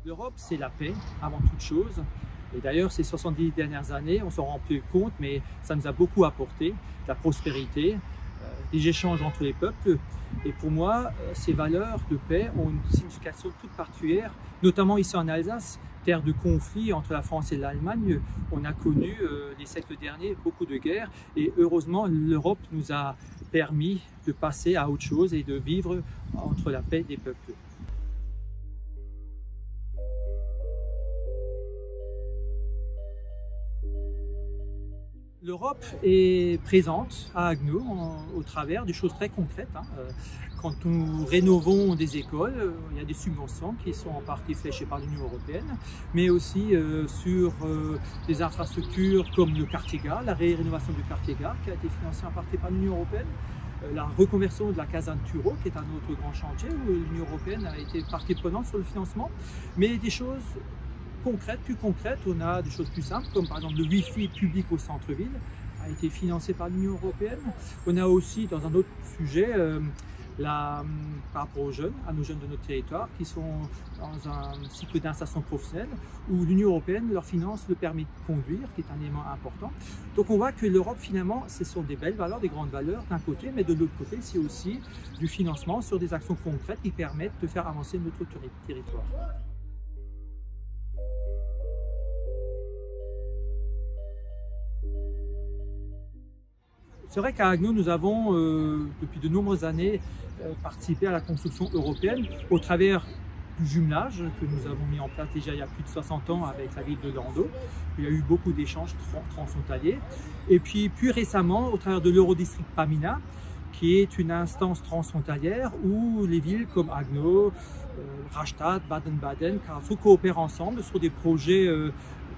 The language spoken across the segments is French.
L'Europe, c'est la paix avant toute chose. Et d'ailleurs, ces 70 dernières années, on s'en rend plus compte, mais ça nous a beaucoup apporté, la prospérité, des échanges entre les peuples. Et pour moi, ces valeurs de paix ont une signification toute particulière, notamment ici en Alsace, terre de conflit entre la France et l'Allemagne. On a connu les siècles derniers beaucoup de guerres et heureusement, l'Europe nous a permis de passer à autre chose et de vivre entre la paix des peuples. L'Europe est présente à Haguenau au travers de choses très concrètes. Quand nous rénovons des écoles, il y a des subventions qui sont en partie fléchées par l'Union européenne, mais aussi sur des infrastructures comme le quartier gare, la rénovation du quartier gare qui a été financée en partie par l'Union européenne, la reconversion de la caserne Thurau qui est un autre grand chantier où l'Union européenne a été partie prenante sur le financement, mais des choses concrètes, plus concrètes, on a des choses plus simples, comme par exemple le Wi-Fi public au centre-ville a été financé par l'Union européenne. On a aussi, dans un autre sujet, par rapport aux jeunes, à nos jeunes de notre territoire, qui sont dans un cycle d'insertion professionnelle, où l'Union européenne leur finance le permis de conduire, qui est un élément important. Donc on voit que l'Europe, finalement, ce sont des belles valeurs, des grandes valeurs d'un côté, mais de l'autre côté, c'est aussi du financement sur des actions concrètes qui permettent de faire avancer notre territoire. C'est vrai qu'à Haguenau, nous avons, depuis de nombreuses années, participé à la construction européenne au travers du jumelage que nous avons mis en place déjà il y a plus de 60 ans avec la ville de Landau. Il y a eu beaucoup d'échanges transfrontaliers. Et puis plus récemment, au travers de l'Eurodistrict PAMINA, qui est une instance transfrontalière où les villes comme Haguenau, Rastatt, Baden-Baden, Karlsruhe coopèrent ensemble sur des projets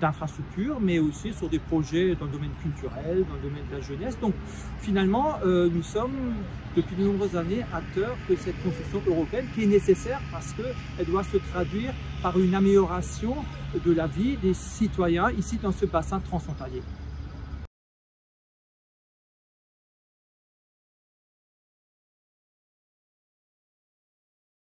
d'infrastructures, mais aussi sur des projets dans le domaine culturel, dans le domaine de la jeunesse. Donc finalement, nous sommes depuis de nombreuses années acteurs de cette construction européenne qui est nécessaire parce qu'elle doit se traduire par une amélioration de la vie des citoyens ici dans ce bassin transfrontalier.